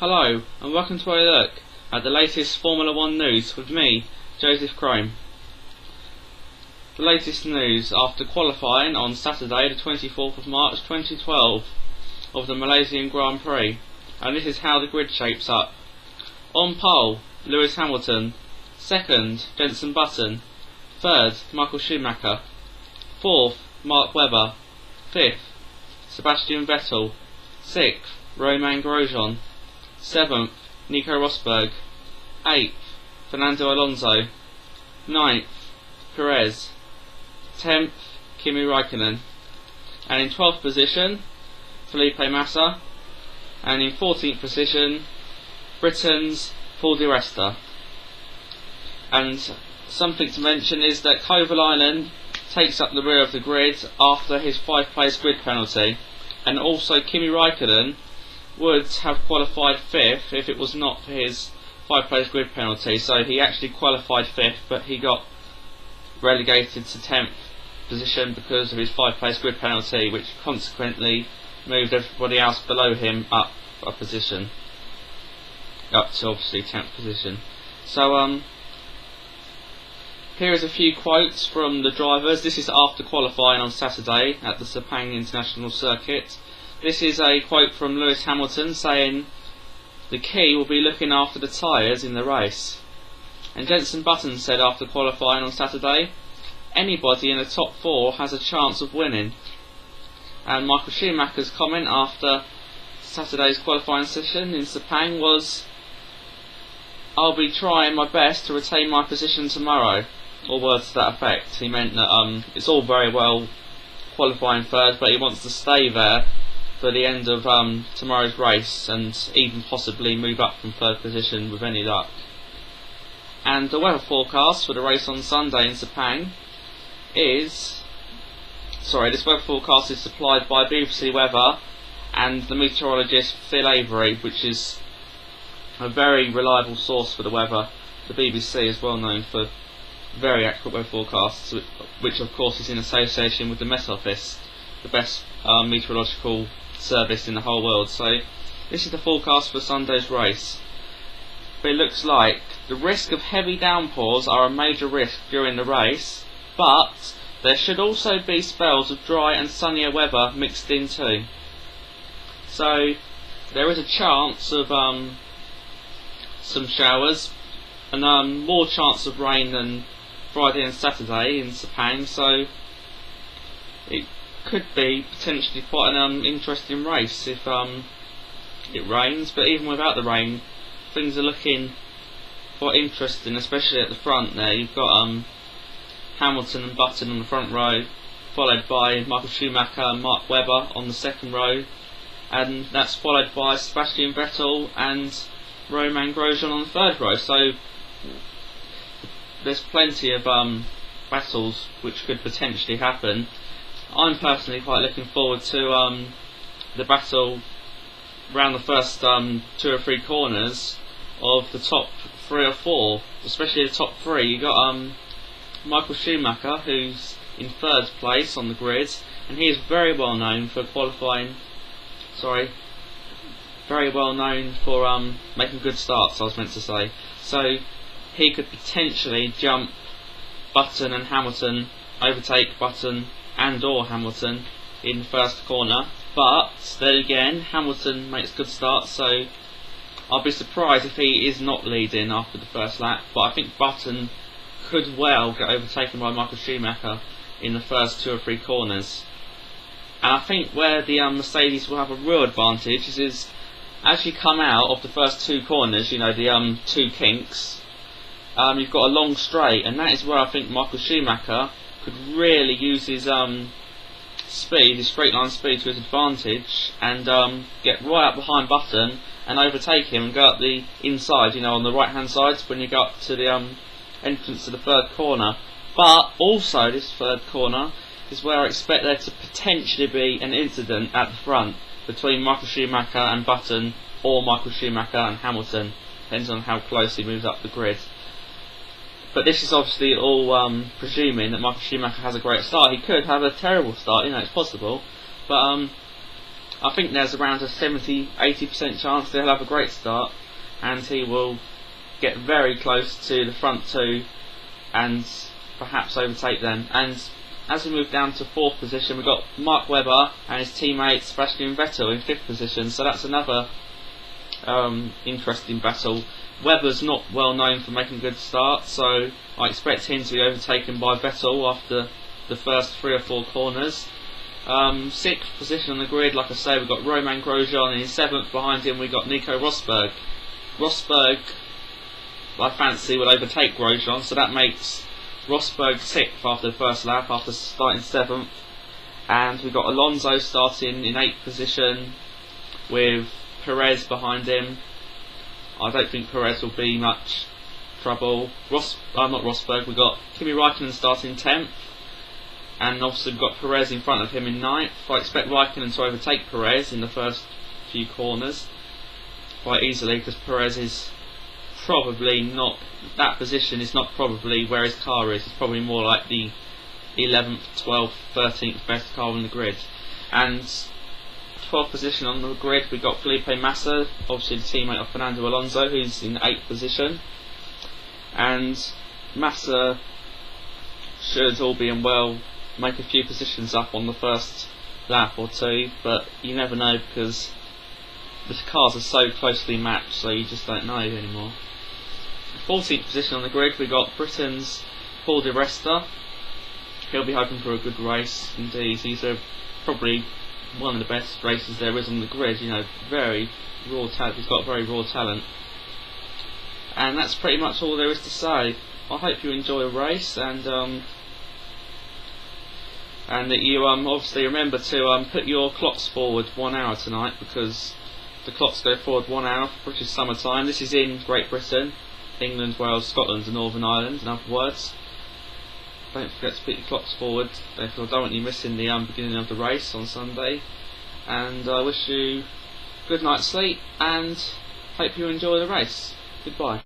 Hello, and welcome to a look at the latest Formula 1 news with me, Joseph Crome. The latest news after qualifying on Saturday the 24th of March 2012 of the Malaysian Grand Prix, and this is how the grid shapes up. On pole, Lewis Hamilton. Second, Jenson Button. Third, Michael Schumacher. Fourth, Mark Webber. Fifth, Sebastian Vettel. Sixth, Romain Grosjean. Seventh, Nico Rosberg. Eighth, Fernando Alonso. Ninth, Perez. 10th, Kimi Raikkonen. And in 12th position, Felipe Massa. And in 14th position, Britain's Paul Di Resta. And something to mention is that Kovalainen takes up the rear of the grid after his 5-place grid penalty, and also Kimi Raikkonen would have qualified 5th if it was not for his 5-place grid penalty. So he actually qualified 5th, but he got relegated to 10th position because of his 5-place grid penalty, which consequently moved everybody else below him up a position, up to obviously 10th position. So here is a few quotes from the drivers. This is after qualifying on Saturday at the Sepang International Circuit. This is a quote from Lewis Hamilton saying, "The key will be looking after the tyres in the race." And Jenson Button said after qualifying on Saturday, "Anybody in the top 4 has a chance of winning." And Michael Schumacher's comment after Saturday's qualifying session in Sepang was, "I'll be trying my best to retain my position tomorrow," or words to that effect. He meant that it's all very well qualifying third, but he wants to stay there for the end of tomorrow's race and even possibly move up from third position with any luck. And the weather forecast for the race on Sunday in Sepang is... this weather forecast is supplied by BBC Weather and the meteorologist Phil Avery, which is a very reliable source for the weather. The BBC is well known for very accurate weather forecasts, which of course is in association with the Met Office, the best meteorological service in the whole world. So this is the forecast for Sunday's race. But it looks like the risk of heavy downpours are a major risk during the race, but there should also be spells of dry and sunnier weather mixed in too. So there is a chance of some showers, and more chance of rain than Friday and Saturday in Sepang, so it could be potentially quite an interesting race if it rains. But even without the rain, things are looking quite interesting, especially at the front there. You've got Hamilton and Button on the front row, followed by Michael Schumacher and Mark Webber on the second row, and that's followed by Sebastian Vettel and Romain Grosjean on the third row. So there's plenty of battles which could potentially happen. I'm personally quite looking forward to the battle around the first 2 or 3 corners of the top 3 or 4, especially the top 3. You got Michael Schumacher, who's in 3rd place on the grid, and he is very well known for very well known for making good starts, I was meant to say. So he could potentially jump Button and Hamilton, overtake Button and or Hamilton in the first corner. But then again, Hamilton makes good starts, so I'll be surprised if he is not leading after the first lap. But I think Button could well get overtaken by Michael Schumacher in the first 2 or 3 corners. And I think where the Mercedes will have a real advantage is as you come out of the first 2 corners, you know, the 2 kinks, you've got a long straight, and that is where I think Michael Schumacher could really use his speed, his straight line speed, to his advantage, and get right up behind Button and overtake him and go up the inside, you know, on the right hand side when you go up to the entrance to the 3rd corner. But also this 3rd corner is where I expect there to potentially be an incident at the front between Michael Schumacher and Button, or Michael Schumacher and Hamilton, depends on how close he moves up the grid. But this is obviously all presuming that Michael Schumacher has a great start. He could have a terrible start, you know, it's possible. But I think there's around a 70-80% chance they'll have a great start, and he will get very close to the front two and perhaps overtake them. And as we move down to 4th position, we've got Mark Webber and his teammate Sebastian Vettel in 5th position, so that's another interesting battle. Webber's not well known for making good starts, so I expect him to be overtaken by Vettel after the first 3 or 4 corners. 6th position on the grid, like I say, we've got Romain Grosjean, and in 7th behind him we've got Nico Rosberg. Rosberg, I fancy, will overtake Grosjean, so that makes Rosberg 6th after the first lap, after starting 7th. And we've got Alonso starting in 8th position with Perez behind him. I don't think Perez will be much trouble. Not Rosberg, we've got Kimi Raikkonen starting 10th, and obviously we've got Perez in front of him in 9th. I expect Raikkonen to overtake Perez in the first few corners quite easily, because Perez is probably not, that position is not probably where his car is. It's probably more like the 11th, 12th, 13th best car on the grid. And 12th position on the grid, we've got Felipe Massa, obviously the teammate of Fernando Alonso, who's in 8th position. And Massa should, all being well, make a few positions up on the first lap or two, but you never know, because the cars are so closely matched, so you just don't know anymore. 14th position on the grid, we've got Britain's Paul di Resta. He'll be hoping for a good race indeed. He's probably one of the best racers there is on the grid, you know, very raw talent. He's got very raw talent. And that's pretty much all there is to say. I hope you enjoy a race, and that you obviously remember to put your clocks forward 1 hour tonight, because the clocks go forward 1 hour for British summertime. This is in Great Britain, England, Wales, Scotland and Northern Ireland, in other words. Don't forget to put your clocks forward, therefore I don't want you missing the beginning of the race on Sunday. And I wish you good night's sleep, and hope you enjoy the race. Goodbye.